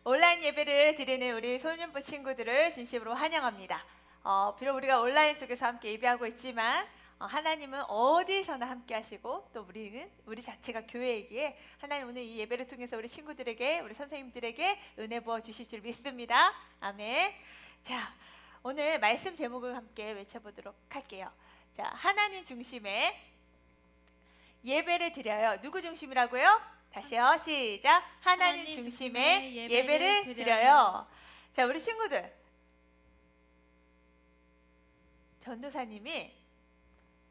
온라인 예배를 드리는 우리 소년부 친구들을 진심으로 환영합니다. 비록 우리가 온라인 속에서 함께 예배하고 있지만 하나님은 어디서나 함께 하시고 또 우리 자체가 교회이기에 하나님 오늘 이 예배를 통해서 우리 친구들에게 우리 선생님들에게 은혜 부어 주실 줄 믿습니다. 아멘. 자, 오늘 말씀 제목을 함께 외쳐보도록 할게요. 자, 하나님 중심의 예배를 드려요. 누구 중심이라고요? 다시요. 시작. 하나님 중심의 예배를 드려요. 자, 우리 친구들. 전도사님이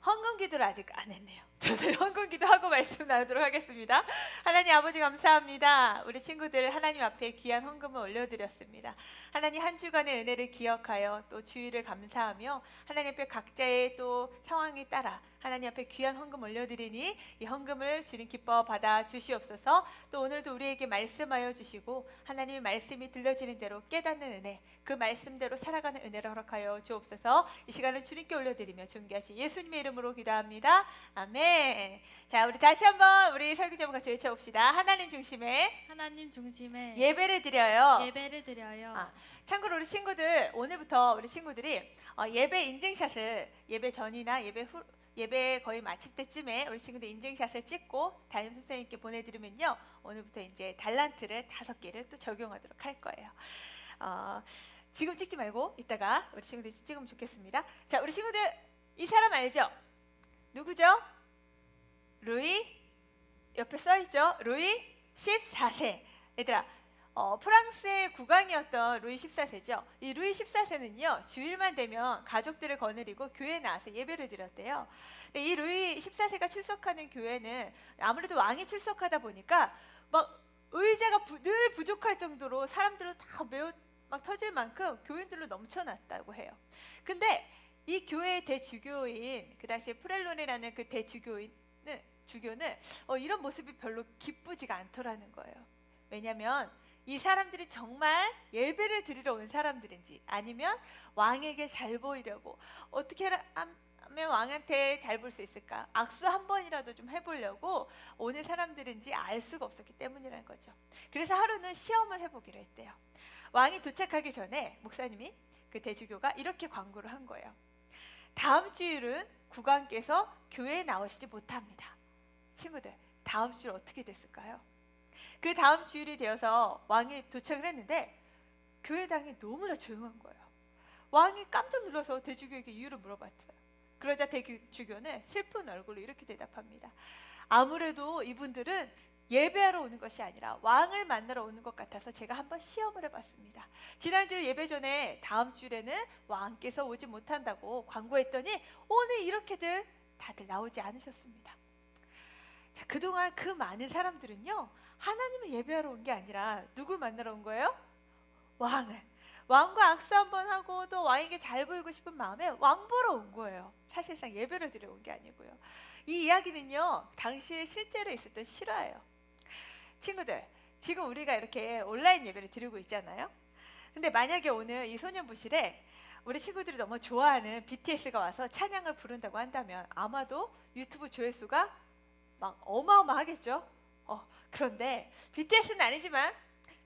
헌금 기도를 아직 안 했네요. 저도 헌금 기도하고 말씀 나누도록 하겠습니다. 하나님 아버지 감사합니다. 우리 친구들 하나님 앞에 귀한 헌금을 올려드렸습니다. 하나님 한 주간의 은혜를 기억하여 또 주의를 감사하며 하나님 앞에 각자의 또 상황에 따라 하나님 앞에 귀한 헌금 올려드리니 이 헌금을 주님 기뻐 받아 주시옵소서. 또 오늘도 우리에게 말씀하여 주시고 하나님의 말씀이 들려지는 대로 깨닫는 은혜, 그 말씀대로 살아가는 은혜를 허락하여 주옵소서. 이 시간을 주님께 올려드리며 존귀하신 예수님의 이름으로 기도합니다. 아멘. 자, 우리 다시 한번 우리 설교제목 같이 외쳐봅시다. 하나님 중심의 예배를 드려요. 참고로 우리 친구들 오늘부터 우리 친구들이 예배 인증샷을 예배 전이나 예배 거의 마칠 때쯤에 우리 친구들 인증샷을 찍고 담임 선생님께 보내드리면요, 오늘부터 이제 달란트를 5개를 또 적용하도록 할 거예요. 지금 찍지 말고 이따가 우리 친구들 찍으면 좋겠습니다. 자, 우리 친구들 이 사람 알죠? 누구죠? 루이, 옆에 써있죠? 루이 14세. 얘들아, 프랑스의 국왕이었던 루이 14세죠. 이 루이 14세는요, 주일만 되면 가족들을 거느리고 교회에 나와서 예배를 드렸대요. 근데 이 루이 14세가 출석하는 교회는 아무래도 왕이 출석하다 보니까 막 의자가 늘 부족할 정도로 사람들은 다 매우 막 터질 만큼 교인들로 넘쳐났다고 해요. 근데 이 교회의 대주교인, 그 당시에 프렐론이라는 그 대주교는 이런 모습이 별로 기쁘지가 않더라는 거예요. 왜냐하면 이 사람들이 정말 예배를 드리러 온 사람들인지 아니면 왕에게 잘 보이려고 어떻게 하면 왕한테 잘 볼 수 있을까, 악수 한 번이라도 좀 해보려고 오는 사람들인지 알 수가 없었기 때문이라는 거죠. 그래서 하루는 시험을 해보기로 했대요. 왕이 도착하기 전에 목사님이, 그 대주교가 이렇게 광고를 한 거예요. 다음 주일은 국왕께서 교회에 나오시지 못합니다. 친구들, 다음 주일 어떻게 됐을까요? 그 다음 주일이 되어서 왕이 도착을 했는데 교회당이 너무나 조용한 거예요. 왕이 깜짝 놀라서 대주교에게 이유를 물어봤어요. 그러자 대주교는 슬픈 얼굴로 이렇게 대답합니다. 아무래도 이분들은 예배하러 오는 것이 아니라 왕을 만나러 오는 것 같아서 제가 한번 시험을 해봤습니다. 지난주 예배 전에 다음 주일에는 왕께서 오지 못한다고 광고했더니 오늘 이렇게들 다들 나오지 않으셨습니다. 자, 그동안 그 많은 사람들은요, 하나님을 예배하러 온 게 아니라 누굴 만나러 온 거예요? 왕과 악수 한번 하고 또 왕에게 잘 보이고 싶은 마음에 왕 보러 온 거예요. 사실상 예배를 드려 온 게 아니고요. 이 이야기는요, 당시에 실제로 있었던 실화예요. 친구들, 지금 우리가 이렇게 온라인 예배를 드리고 있잖아요. 근데 만약에 오늘 이 소년부실에 우리 친구들이 너무 좋아하는 BTS가 와서 찬양을 부른다고 한다면 아마도 유튜브 조회수가 막 어마어마하겠죠. 그런데 BTS는 아니지만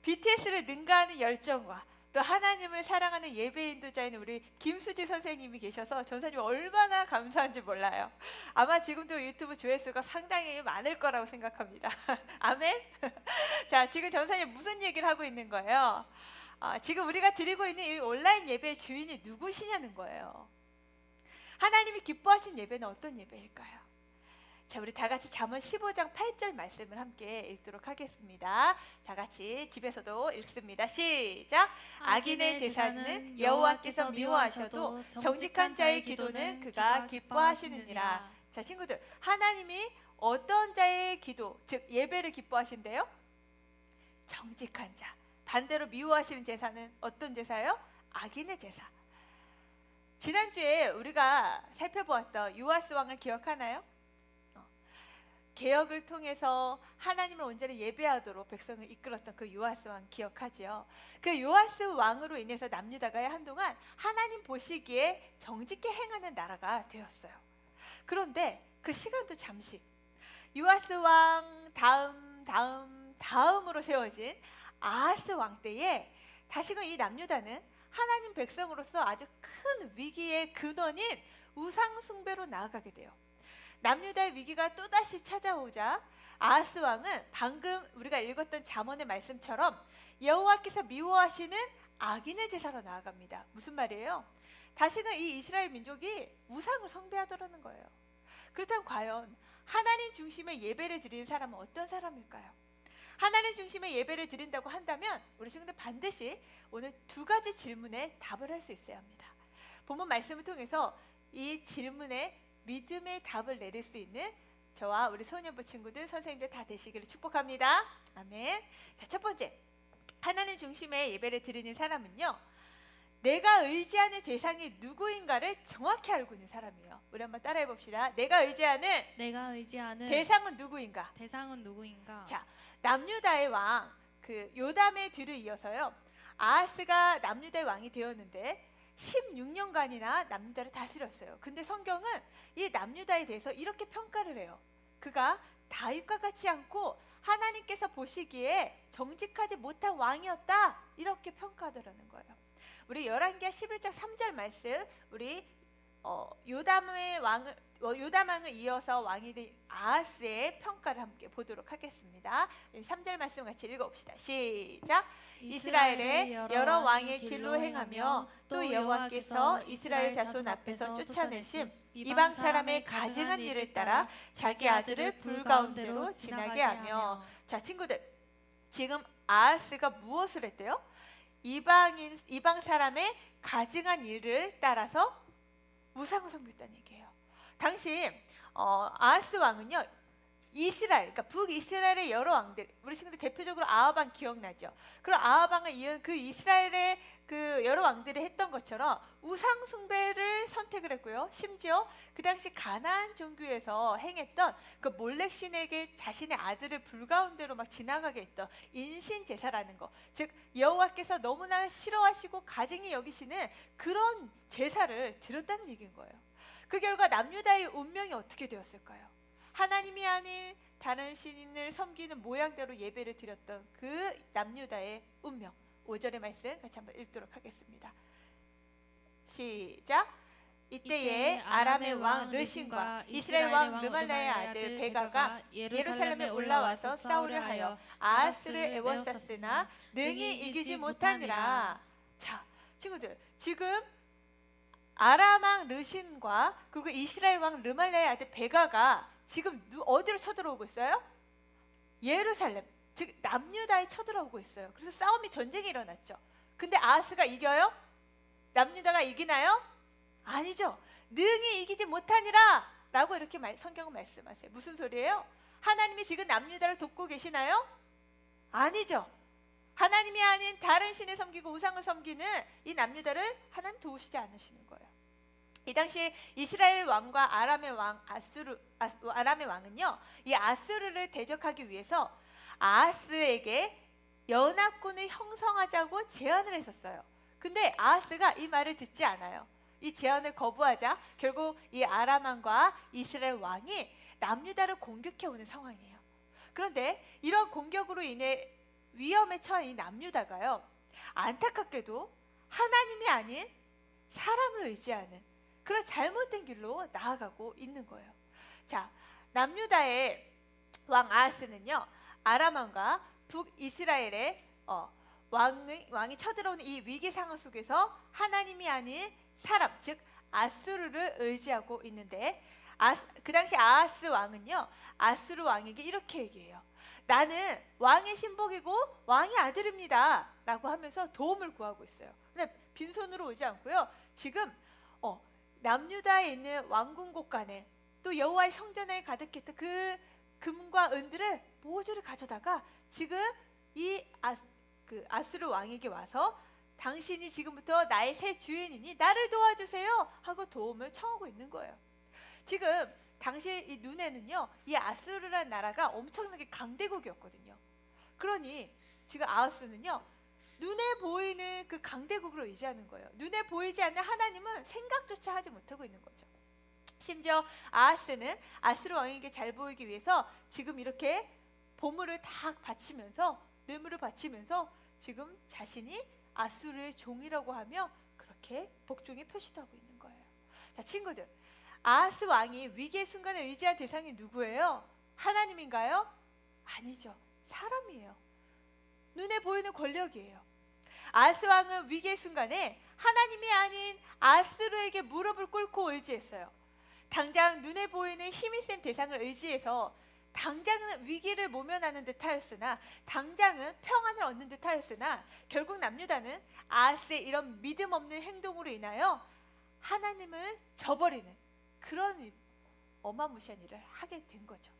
BTS를 능가하는 열정과 또 하나님을 사랑하는 예배 인도자인 우리 김수지 선생님이 계셔서 전사님 얼마나 감사한지 몰라요. 아마 지금도 유튜브 조회수가 상당히 많을 거라고 생각합니다. 아멘. 자, 지금 전사님 무슨 얘기를 하고 있는 거예요? 지금 우리가 드리고 있는 이 온라인 예배의 주인이 누구시냐는 거예요. 하나님이 기뻐하신 예배는 어떤 예배일까요? 자, 우리 다 같이 잠언 15장 8절 말씀을 함께 읽도록 하겠습니다. 다 같이 집에서도 읽습니다. 시작. 악인의 제사는 여호와께서 미워하셔도 정직한 자의 기도는 그가 기뻐하시느니라. 자, 친구들, 하나님이 어떤 자의 기도, 즉 예배를 기뻐하신대요? 정직한 자. 반대로 미워하시는 제사는 어떤 제사예요? 악인의 제사. 지난주에 우리가 살펴보았던 요아스 왕을 기억하나요? 개혁을 통해서 하나님을 온전히 예배하도록 백성을 이끌었던 그 요아스 왕 기억하죠. 그 요아스 왕으로 인해서 남유다가 한동안 하나님 보시기에 정직히 행하는 나라가 되었어요. 그런데 그 시간도 잠시, 요아스 왕 다음으로 세워진 아하스 왕 때에 다시금 이 남유다는 하나님 백성으로서 아주 큰 위기의 근원인 우상 숭배로 나아가게 돼요. 남유다의 위기가 또다시 찾아오자 아하스 왕은 방금 우리가 읽었던 잠언의 말씀처럼 여호와께서 미워하시는 악인의 제사로 나아갑니다. 무슨 말이에요? 다시금 이 이스라엘 민족이 우상을 숭배하더라는 거예요. 그렇다면 과연 하나님 중심의 예배를 드리는 사람은 어떤 사람일까요? 하나님 중심의 예배를 드린다고 한다면 우리 친구들 반드시 오늘 두 가지 질문에 답을 할 수 있어야 합니다. 본문 말씀을 통해서 이 질문에 믿음의 답을 내릴 수 있는 저와 우리 소년부 친구들, 선생님들 다 되시기를 축복합니다. 아멘. 자, 첫 번째, 하나님 중심의 예배를 드리는 사람은요, 내가 의지하는 대상이 누구인가를 정확히 알고 있는 사람이에요. 우리 한번 따라해 봅시다. 내가 의지하는 대상은 누구인가? 자, 남유다의 왕 그 요담의 뒤를 이어서요, 아하스가 남유다의 왕이 되었는데 16년간이나 남유다를 다스렸어요. 근데 성경은 이 남유다에 대해서 이렇게 평가를 해요. 그가 다윗과 같지 않고 하나님께서 보시기에 정직하지 못한 왕이었다, 이렇게 평가하더라는 거예요. 우리 열왕기하 11장 3절 말씀, 우리 요담 왕을 이어서 왕이 된 아하스의 평가를 함께 보도록 하겠습니다. 3절 말씀 같이 읽어봅시다. 시작. 이스라엘의 여러 왕의 길로 행하며 또 여호와께서 이스라엘 자손 앞에서 쫓아내심 이방 사람의 가증한 일을 따라 자기 아들을 불 가운데로 지나게 하며. 자, 친구들, 지금 아하스가 무엇을 했대요? 이방 사람의 가증한 일을 따라서 우상을 섬겼다는 얘기예요. 당시 아하스 왕은요, 이스라엘, 그러니까 북이스라엘의 여러 왕들, 우리 친구들 대표적으로 아합 왕 기억나죠? 그럼 아합 왕을 이은 그 이스라엘의 그 여러 왕들이 했던 것처럼 우상 숭배를 선택을 했고요. 심지어 그 당시 가나안 종교에서 행했던 그 몰렉 신에게 자신의 아들을 불 가운데로 막 지나가게 했던 인신 제사라는 거, 즉 여호와께서 너무나 싫어하시고 가증히 여기시는 그런 제사를 드렸다는 얘기인 거예요. 그 결과 남유다의 운명이 어떻게 되었을까요? 하나님이 아닌 다른 신을 섬기는 모양대로 예배를 드렸던 그 남유다의 운명, 5절의 말씀 같이 한번 읽도록 하겠습니다. 시작. 이때에 아람의 왕 르신과 이스라엘 왕 르말라의 아들 베가가 예루살렘에 올라와서 싸우려 하여 아하스를 애워쌌으나 능히 이기지 못하니라. 자, 친구들, 지금 아람 왕 르신과 그리고 이스라엘 왕 르말라의 아들 베가가 지금 어디로 쳐들어오고 있어요? 예루살렘, 즉 남유다에 쳐들어오고 있어요. 그래서 싸움이, 전쟁이 일어났죠. 근데 아하스가 이겨요? 남유다가 이기나요? 아니죠. 능히 이기지 못하니라 라고 이렇게 성경은 말씀하세요. 무슨 소리예요? 하나님이 지금 남유다를 돕고 계시나요? 아니죠. 하나님이 아닌 다른 신을 섬기고 우상을 섬기는 이 남유다를 하나님 도우시지 않으시는 거예요. 이 당시 이스라엘 왕과 아람의 왕 아람의 왕은요, 이 아수르를 대적하기 위해서 아하스에게 연합군을 형성하자고 제안을 했었어요. 근데 아하스가 이 말을 듣지 않아요. 이 제안을 거부하자 결국 이 아람 왕과 이스라엘 왕이 남유다를 공격해 오는 상황이에요. 그런데 이런 공격으로 인해 위험에 처한 이 남유다가요, 안타깝게도 하나님이 아닌 사람을 의지하는 그런 잘못된 길로 나아가고 있는 거예요. 자, 남유다의 왕 아하스는요, 아람 왕과 북이스라엘의 왕이 쳐들어오는 이 위기 상황 속에서 하나님이 아닌 사람, 즉 아수르를 의지하고 있는데, 그 당시 아하스 왕은요, 아수르 왕에게 이렇게 얘기해요. 나는 왕의 신복이고 왕의 아들입니다 라고 하면서 도움을 구하고 있어요. 근데 빈손으로 오지 않고요, 지금 남유다에 있는 왕궁 곳간에 또 여호와의 성전에 가득했던 그 금과 은들을 모조리 가져다가 지금 이 아수르 왕에게 와서 당신이 지금부터 나의 새 주인이니 나를 도와주세요 하고 도움을 청하고 있는 거예요. 지금 당시 이 눈에는요, 이 아수르라는 나라가 엄청나게 강대국이었거든요. 그러니 지금 아하스는요, 눈에 보이는 그 강대국으로 의지하는 거예요. 눈에 보이지 않는 하나님은 생각조차 하지 못하고 있는 거죠. 심지어 아하스는 아수르 왕에게 잘 보이기 위해서 지금 이렇게 보물을 다 바치면서 뇌물을 바치면서 지금 자신이 아수르의 종이라고 하며 그렇게 복종의 표시도 하고 있는 거예요. 자, 친구들, 아하스 왕이 위기의 순간에 의지한 대상이 누구예요? 하나님인가요? 아니죠. 사람이에요. 눈에 보이는 권력이에요. 아하스 왕은 위기의 순간에 하나님이 아닌 아수르에게 무릎을 꿇고 의지했어요. 당장 눈에 보이는 힘이 센 대상을 의지해서 당장은 위기를 모면하는 듯하였으나, 당장은 평안을 얻는 듯하였으나, 결국 남유다는 아하스의 이런 믿음 없는 행동으로 인하여 하나님을 저버리는 그런 어마무시한 일을 하게 된 거죠.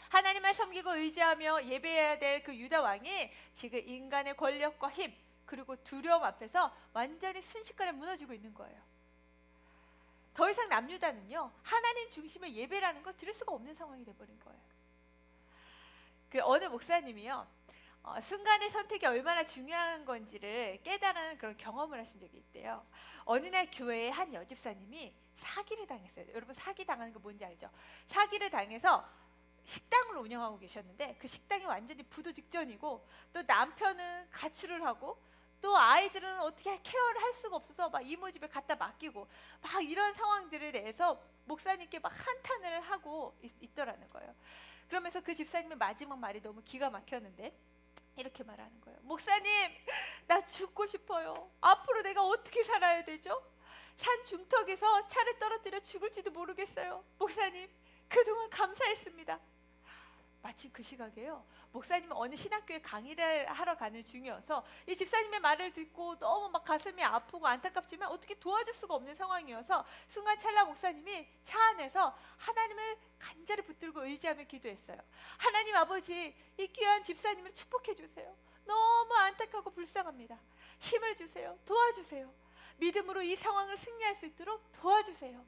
하나님을 섬기고 의지하며 예배해야 될 그 유다 왕이 지금 인간의 권력과 힘 그리고 두려움 앞에서 완전히 순식간에 무너지고 있는 거예요. 더 이상 남유다는요, 하나님 중심의 예배라는 걸 드릴 수가 없는 상황이 돼버린 거예요. 그 어느 목사님이요, 순간의 선택이 얼마나 중요한 건지를 깨달은 그런 경험을 하신 적이 있대요. 어느 날 교회에 한 여집사님이 사기를 당했어요. 여러분, 사기 당하는 거 뭔지 알죠? 사기를 당해서 식당을 운영하고 계셨는데 그 식당이 완전히 부도 직전이고, 또 남편은 가출을 하고, 또 아이들은 어떻게 케어를 할 수가 없어서 막 이모 집에 갖다 맡기고, 막 이런 상황들에 대해서 목사님께 막 한탄을 하고 있더라는 거예요. 그러면서 그 집사님의 마지막 말이 너무 기가 막혔는데 이렇게 말하는 거예요. 목사님, 나 죽고 싶어요. 앞으로 내가 어떻게 살아야 되죠? 산 중턱에서 차를 떨어뜨려 죽을지도 모르겠어요. 목사님, 그동안 감사했습니다. 마침 그 시각에요, 목사님은 어느 신학교에 강의를 하러 가는 중이어서 이 집사님의 말을 듣고 너무 막 가슴이 아프고 안타깝지만 어떻게 도와줄 수가 없는 상황이어서 순간 찰나 목사님이 차 안에서 하나님을 간절히 붙들고 의지하며 기도했어요. 하나님 아버지, 이 귀한 집사님을 축복해 주세요. 너무 안타깝고 불쌍합니다. 힘을 주세요. 도와주세요. 믿음으로 이 상황을 승리할 수 있도록 도와주세요.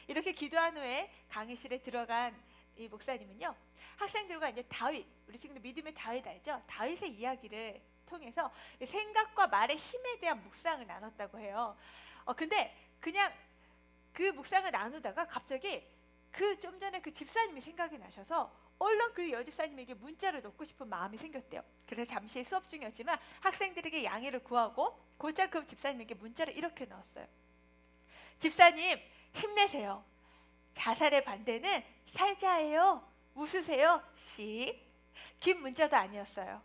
이렇게 기도한 후에 강의실에 들어간 이 목사님은요, 학생들과 이제 다윗, 우리 친구들 믿음의 다윗 알죠? 다윗의 이야기를 통해서 생각과 말의 힘에 대한 묵상을 나눴다고 해요. 근데 그냥 그 묵상을 나누다가 갑자기 그 좀 전에 그 집사님이 생각이 나셔서 얼른 그 여집사님에게 문자를 넣고 싶은 마음이 생겼대요. 그래서 잠시 수업 중이었지만 학생들에게 양해를 구하고 곧장 그 집사님에게 문자를 이렇게 넣었어요. 집사님, 힘내세요. 자살의 반대는 살자예요. 웃으세요. 씩. 긴 문자도 아니었어요.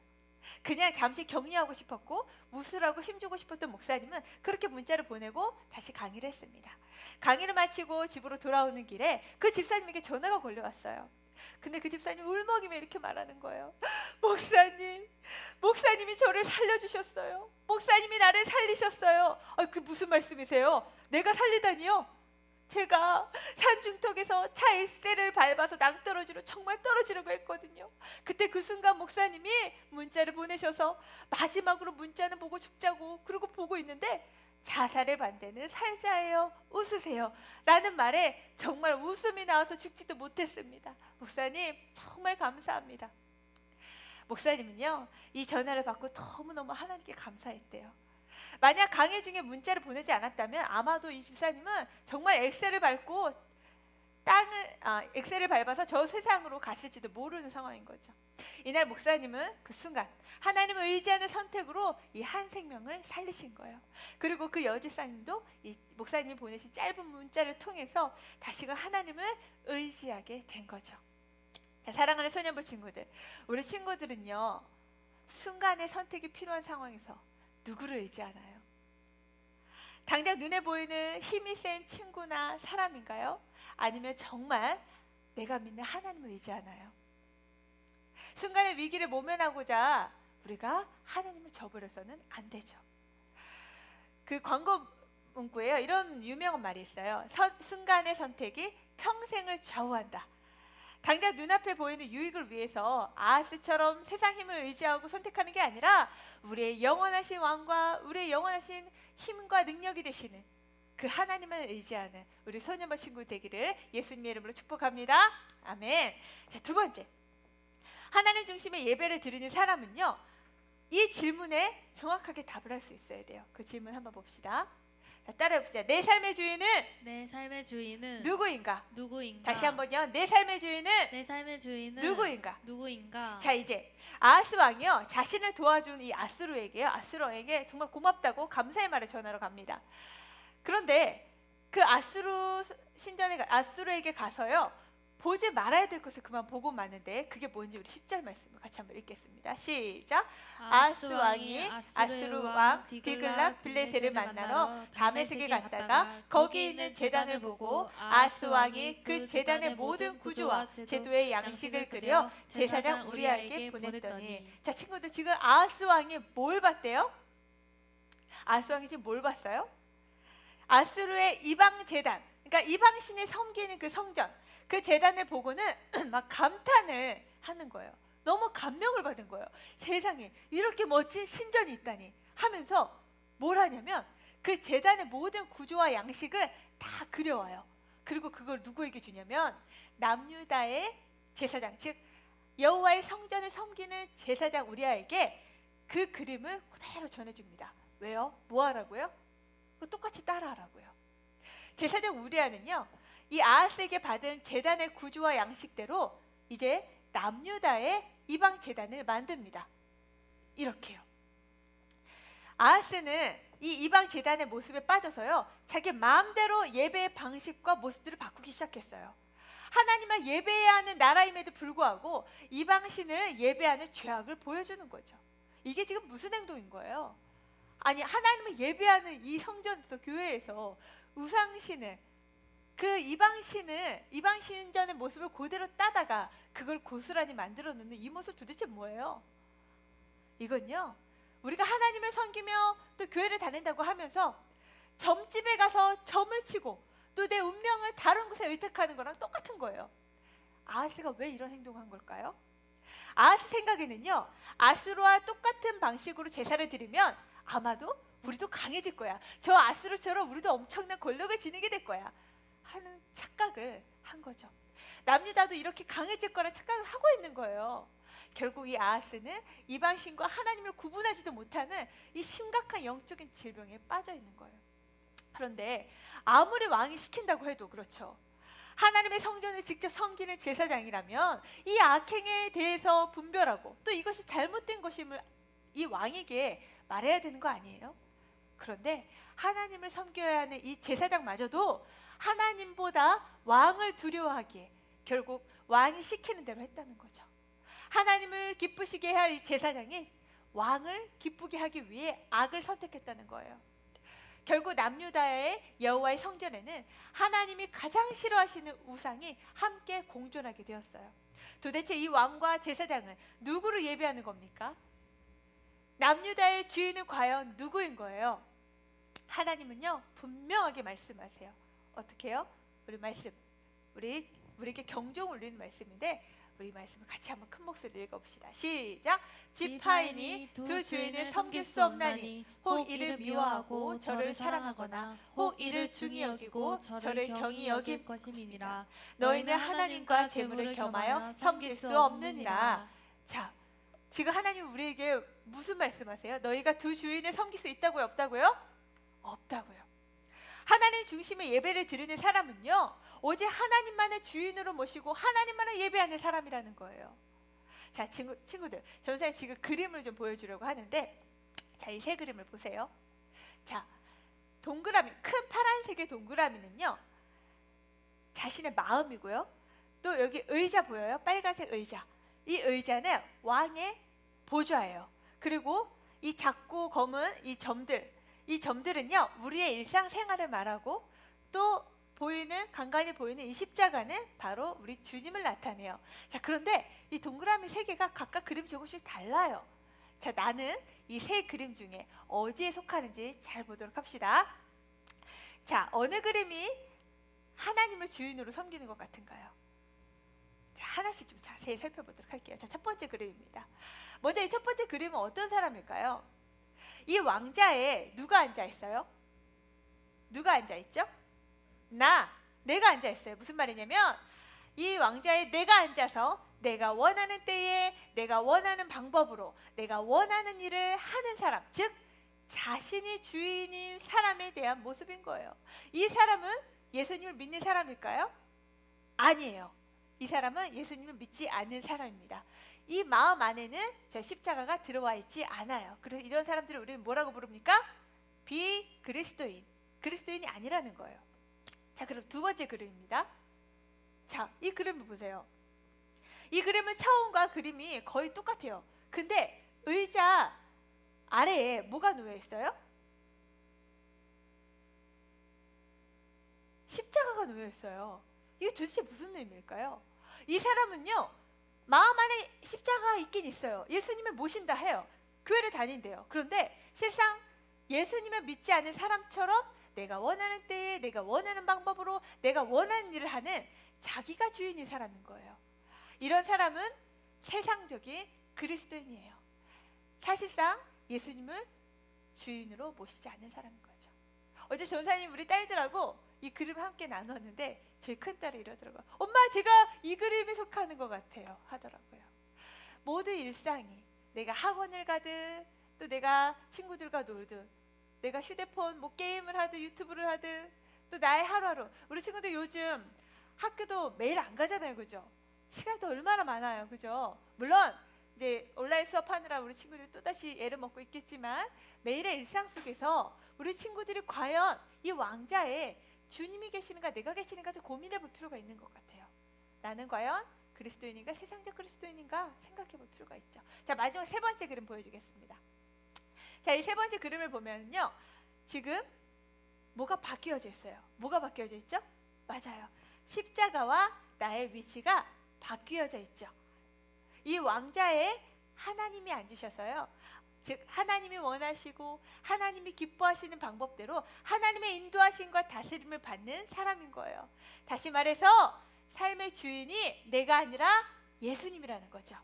그냥 잠시 격려하고 싶었고 웃으라고 힘주고 싶었던 목사님은 그렇게 문자를 보내고 다시 강의를 했습니다. 강의를 마치고 집으로 돌아오는 길에 그 집사님에게 전화가 걸려왔어요. 근데 그 집사님 울먹이며 이렇게 말하는 거예요. 목사님이 저를 살려주셨어요. 목사님이 나를 살리셨어요. 그 무슨 말씀이세요? 내가 살리다니요? 제가 산중턱에서 차 엑셀을 밟아서 낭떠러지로 정말 떨어지려고 했거든요. 그때 그 순간 목사님이 문자를 보내셔서 마지막으로 문자는 보고 죽자고 그러고 보고 있는데 자살의 반대는 살자예요. 웃으세요. 라는 말에 정말 웃음이 나와서 죽지도 못했습니다. 목사님, 정말 감사합니다. 목사님은요, 이 전화를 받고 너무너무 하나님께 감사했대요. 만약 강의 중에 문자를 보내지 않았다면 아마도 이 집사님은 정말 엑셀을 밟아서 저 세상으로 갔을지도 모르는 상황인 거죠. 이날 목사님은 그 순간 하나님을 의지하는 선택으로 이 한 생명을 살리신 거예요. 그리고 그 여집사님도 이 목사님이 보내신 짧은 문자를 통해서 다시금 하나님을 의지하게 된 거죠. 자, 사랑하는 소년부 친구들, 우리 친구들은요, 순간의 선택이 필요한 상황에서 누구를 의지하나요? 당장 눈에 보이는 힘이 센 친구나 사람인가요? 아니면 정말 내가 믿는 하나님을 의지하나요? 순간의 위기를 모면하고자 우리가 하나님을 저버려서는 안 되죠. 그 광고 문구에요, 이런 유명한 말이 있어요. 순간의 선택이 평생을 좌우한다. 당장 눈앞에 보이는 유익을 위해서 아하스처럼 세상 힘을 의지하고 선택하는 게 아니라 우리의 영원하신 왕과 우리의 영원하신 힘과 능력이 되시는 그 하나님을 의지하는 우리 소년부 친구 되기를 예수님의 이름으로 축복합니다. 아멘. 자, 두 번째, 하나님 중심의 예배를 드리는 사람은요, 이 질문에 정확하게 답을 할 수 있어야 돼요. 그 질문 한번 봅시다. 자, 따라해봅시다. 내 삶의 주인은 내 삶의 주인은 누구인가? 누구인가? 다시 한번요. 내 삶의 주인은 내 삶의 주인은 누구인가? 누구인가? 자, 이제 아하스 왕이요, 자신을 도와준 이 아스루에게 정말 고맙다고 감사의 말을 전하러 갑니다. 그런데 그 아스루에게 가서요, 보지 말아야 될 것을 그만 보고 마는데 그게 뭔지 우리 10절 말씀을 같이 한번 읽겠습니다. 시작. 아하스 왕이 아스루 왕 디글랏 빌레셋을 만나러 다메섹에 갔다가 거기 있는 제단을 보고 아하스 왕이 그 제단의 모든 구조와 제도의 양식을 그려 제사장 우리아에게 보냈더니. 자, 친구들, 지금 아하스 왕이 뭘 봤대요? 아하스 왕이 지금 뭘 봤어요? 아스루의 이방 제단, 그러니까 이방 신을 섬기는 그 성전, 그 제단을 보고는 막 감탄을 하는 거예요. 너무 감명을 받은 거예요. 세상에 이렇게 멋진 신전이 있다니 하면서 뭘 하냐면 그 제단의 모든 구조와 양식을 다 그려와요. 그리고 그걸 누구에게 주냐면 남유다의 제사장, 즉 여호와의 성전을 섬기는 제사장 우리아에게 그 그림을 그대로 전해줍니다. 왜요? 뭐 하라고요? 똑같이 따라하라고요. 제사장 우리아는요, 이 아하스에게 받은 제단의 구조와 양식대로 이제 남유다의 이방 제단을 만듭니다. 이렇게요. 아하스는 이 이방 제단의 모습에 빠져서요, 자기 마음대로 예배의 방식과 모습들을 바꾸기 시작했어요. 하나님을 예배해야 하는 나라임에도 불구하고 이방 신을 예배하는 죄악을 보여주는 거죠. 이게 지금 무슨 행동인 거예요? 아니, 하나님을 예배하는 이 성전에서, 교회에서 우상신을, 그 이방 신전의 모습을 그대로 따다가 그걸 고스란히 만들어 놓는 이 모습 도대체 뭐예요? 이건요, 우리가 하나님을 섬기며 또 교회를 다닌다고 하면서 점집에 가서 점을 치고 또 내 운명을 다른 곳에 의탁하는 거랑 똑같은 거예요. 아하스가 왜 이런 행동을 한 걸까요? 아하스 생각에는요, 아스루와 똑같은 방식으로 제사를 드리면 아마도 우리도 강해질 거야. 저 아스루처럼 우리도 엄청난 권력을 지니게 될 거야 하는 착각을 한 거죠. 남유다도 이렇게 강해질 거란 착각을 하고 있는 거예요. 결국 이 아하스는 이방신과 하나님을 구분하지도 못하는 이 심각한 영적인 질병에 빠져 있는 거예요. 그런데 아무리 왕이 시킨다고 해도, 그렇죠, 하나님의 성전을 직접 섬기는 제사장이라면 이 악행에 대해서 분별하고 또 이것이 잘못된 것임을 이 왕에게 말해야 되는 거 아니에요? 그런데 하나님을 섬겨야 하는 이 제사장마저도 하나님보다 왕을 두려워하기에 결국 왕이 시키는 대로 했다는 거죠. 하나님을 기쁘시게 할 이 제사장이 왕을 기쁘게 하기 위해 악을 선택했다는 거예요. 결국 남유다의 여호와의 성전에는 하나님이 가장 싫어하시는 우상이 함께 공존하게 되었어요. 도대체 이 왕과 제사장은 누구를 예배하는 겁니까? 남유다의 주인은 과연 누구인 거예요? 하나님은요, 분명하게 말씀하세요. 어떻게 해요? 우리에게 경종을 울리는 말씀인데, 우리 말씀을 같이 한번 큰 목소리로 읽어봅시다. 시작. 지파인이 두 주인을 섬길 수 없나니 혹 이를 미워하고 저를 사랑하거나 혹 이를 중히 여기고 저를 경히 여길 것임이니라. 너희는 하나님과 재물을 겸하여 섬길 수 없느니라. 자, 지금 하나님 우리에게 무슨 말씀하세요? 너희가 두 주인을 섬길 수 있다고요? 없다고요? 없다고요. 하나님 중심의 예배를 드리는 사람은요, 오직 하나님만을 주인으로 모시고 하나님만을 예배하는 사람이라는 거예요. 자, 친구들, 전사님 지금 그림을 좀 보여주려고 하는데, 자, 이 세 그림을 보세요. 자, 동그라미, 큰 파란색의 동그라미는요, 자신의 마음이고요. 또 여기 의자 보여요? 빨간색 의자. 이 의자는 왕의 보좌예요. 그리고 이 작고 검은 이 점들은요, 우리의 일상생활을 말하고, 또 간간히 보이는 이 십자가는 바로 우리 주님을 나타내요. 자, 그런데 이 동그라미 세 개가 각각 그림 조금씩 달라요. 자, 나는 이 세 그림 중에 어디에 속하는지 잘 보도록 합시다. 자, 어느 그림이 하나님을 주인으로 섬기는 것 같은가요? 자, 하나씩 좀 자세히 살펴보도록 할게요. 자, 첫 번째 그림입니다. 먼저 이 첫 번째 그림은 어떤 사람일까요? 이 왕자에 누가 앉아 있어요? 누가 앉아 있죠? 내가 앉아 있어요. 무슨 말이냐면 이 왕자에 내가 앉아서 내가 원하는 때에 내가 원하는 방법으로 내가 원하는 일을 하는 사람, 즉 자신이 주인인 사람에 대한 모습인 거예요. 이 사람은 예수님을 믿는 사람일까요? 아니에요. 이 사람은 예수님을 믿지 않는 사람입니다. 이 마음 안에는 저 십자가가 들어와 있지 않아요. 그래서 이런 사람들을 우리는 뭐라고 부릅니까? 비그리스도인, 그리스도인이 아니라는 거예요. 자, 그럼 두 번째 그림입니다. 자, 이 그림을 보세요. 이 그림은 처음과 그림이 거의 똑같아요. 근데 의자 아래에 뭐가 놓여 있어요? 십자가가 놓여 있어요. 이게 도대체 무슨 의미일까요? 이 사람은요, 마음 안에 십자가가 있긴 있어요. 예수님을 모신다 해요. 교회를 다닌대요. 그런데 실상 예수님을 믿지 않는 사람처럼 내가 원하는 때에 내가 원하는 방법으로 내가 원하는 일을 하는 자기가 주인인 사람인 거예요. 이런 사람은 세상적인 그리스도인이에요. 사실상 예수님을 주인으로 모시지 않는 사람인 거죠. 어제 전사님 우리 딸들하고 이 그림을 함께 나눴는데 저희 큰딸이 이러더라고요. 엄마, 제가 이 그림에 속하는 것 같아요 하더라고요. 모두 일상이 내가 학원을 가든 또 내가 친구들과 놀든 내가 휴대폰 뭐 게임을 하든 유튜브를 하든 또 나의 하루하루, 우리 친구들 요즘 학교도 매일 안 가잖아요. 그죠? 시간도 얼마나 많아요. 그죠? 물론 이제 온라인 수업하느라 우리 친구들이 또다시 애를 먹고 있겠지만 매일의 일상 속에서 우리 친구들이 과연 이 왕자에 주님이 계시는가 내가 계시는가 좀 고민해 볼 필요가 있는 것 같아요. 나는 과연 그리스도인인가 세상적 그리스도인인가 생각해 볼 필요가 있죠. 자, 마지막 세 번째 그림 보여주겠습니다. 자, 이 세 번째 그림을 보면요, 지금 뭐가 바뀌어져 있어요. 뭐가 바뀌어져 있죠? 맞아요. 십자가와 나의 위치가 바뀌어져 있죠. 이 왕자에 하나님이 앉으셔서요, 즉 하나님이 원하시고 하나님이 기뻐하시는 방법대로 하나님의 인도하심과 다스림을 받는 사람인 거예요. 다시 말해서 삶의 주인이 내가 아니라 예수님이라는 거죠.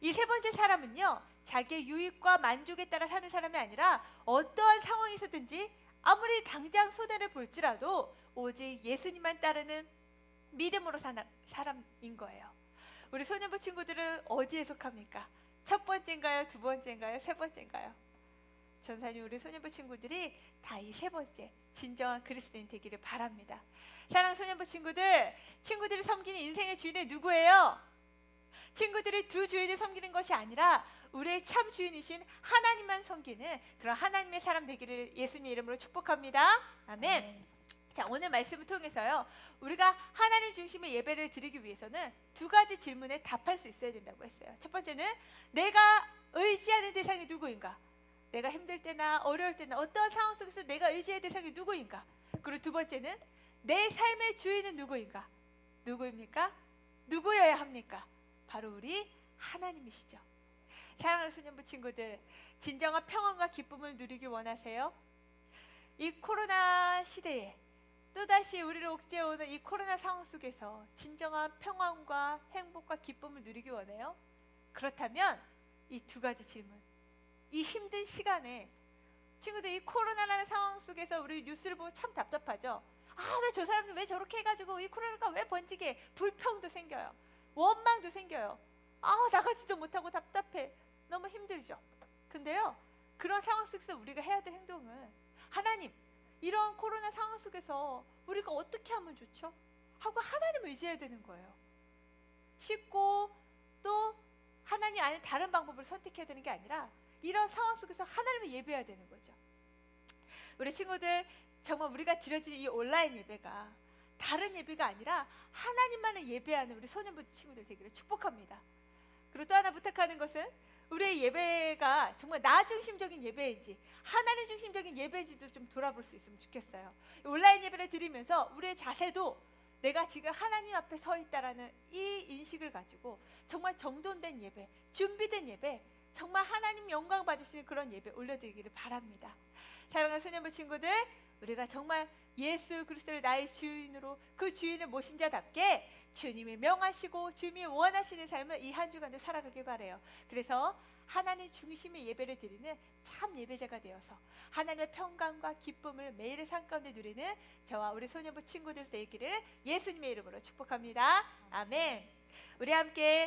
이 세 번째 사람은요, 자기의 유익과 만족에 따라 사는 사람이 아니라 어떠한 상황에서든지 아무리 당장 손해를 볼지라도 오직 예수님만 따르는 믿음으로 사는 사람인 거예요. 우리 소년부 친구들은 어디에 속합니까? 첫 번째인가요? 두 번째인가요? 세 번째인가요? 전사님 우리 소년부 친구들이 다 이 세 번째 진정한 그리스도인 되기를 바랍니다. 사랑하는 소년부 친구들, 친구들이 섬기는 인생의 주인이 누구예요? 친구들이 두 주인을 섬기는 것이 아니라 우리의 참 주인이신 하나님만 섬기는 그런 하나님의 사람 되기를 예수님의 이름으로 축복합니다. 아멘. 자, 오늘 말씀을 통해서요, 우리가 하나님 중심의 예배를 드리기 위해서는 두 가지 질문에 답할 수 있어야 된다고 했어요. 첫 번째는 내가 의지하는 대상이 누구인가? 내가 힘들 때나 어려울 때나 어떠한 상황 속에서 내가 의지의 대상이 누구인가? 그리고 두 번째는 내 삶의 주인은 누구인가? 누구입니까? 누구여야 합니까? 바로 우리 하나님이시죠. 사랑하는 소년부 친구들, 진정한 평안과 기쁨을 누리길 원하세요? 이 코로나 시대에 또다시 우리를 옥죄어오는 이 코로나 상황 속에서 진정한 평안과 행복과 기쁨을 누리기 원해요? 그렇다면 이 두 가지 질문, 이 힘든 시간에 친구들, 이 코로나라는 상황 속에서 우리 뉴스를 보면 참 답답하죠. 아, 왜 저 사람들 왜 저렇게 해가지고 이 코로나가 왜 번지게, 불평도 생겨요. 원망도 생겨요. 아, 나가지도 못하고 답답해. 너무 힘들죠. 근데요, 그런 상황 속에서 우리가 해야 될 행동은 하나님, 이런 코로나 상황 속에서 우리가 어떻게 하면 좋죠? 하고 하나님을 의지해야 되는 거예요. 쉽고 또 하나님 안에 다른 방법을 선택해야 되는 게 아니라 이런 상황 속에서 하나님을 예배해야 되는 거죠. 우리 친구들, 정말 우리가 드려지는 이 온라인 예배가 다른 예배가 아니라 하나님만을 예배하는 우리 소년부 친구들 되기를 축복합니다. 그리고 또 하나 부탁하는 것은 우리의 예배가 정말 나 중심적인 예배인지 하나님 중심적인 예배인지도 좀 돌아볼 수 있으면 좋겠어요. 온라인 예배를 드리면서 우리의 자세도 내가 지금 하나님 앞에 서 있다라는 이 인식을 가지고 정말 정돈된 예배, 준비된 예배, 정말 하나님 영광 받으시는 그런 예배 올려드리기를 바랍니다. 사랑하는 소년부 친구들, 우리가 정말 예수 그리스도를 나의 주인으로 그 주인을 모신 자답게 주님이 명하시고 주님이 원하시는 삶을 이 한 주간도 살아가길 바라요. 그래서 하나님 중심의 예배를 드리는 참 예배자가 되어서 하나님의 평강과 기쁨을 매일의 삶 가운데 누리는 저와 우리 소년부 친구들 되기를 예수님의 이름으로 축복합니다. 아멘. 우리 함께